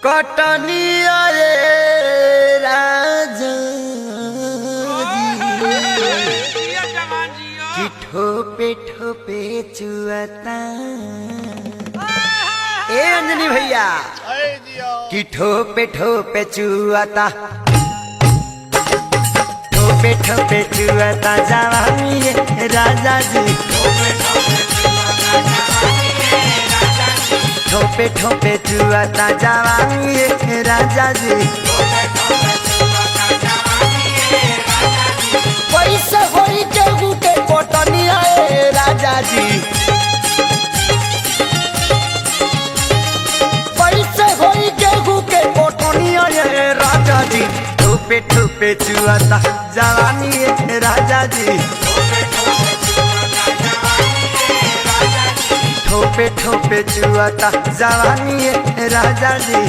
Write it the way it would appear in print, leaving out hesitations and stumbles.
कटनिया रे राजा की ठोपे ठोपे चुआता ए अंजनी भैया की ठोपे ठोपे चुआता ठोपे ठोपे चुआता जवानी राजा जी ठोपे ठोपे चुआता जवानी राजा जी पैसे होई केहू के कोटनिया राजा जी पैसे होई केहू के कोटनिया राजा जी ठोपे ठोपे चुआता जवानी राजा जी ठोपे ठोपे चुआता जवानी राजा जी।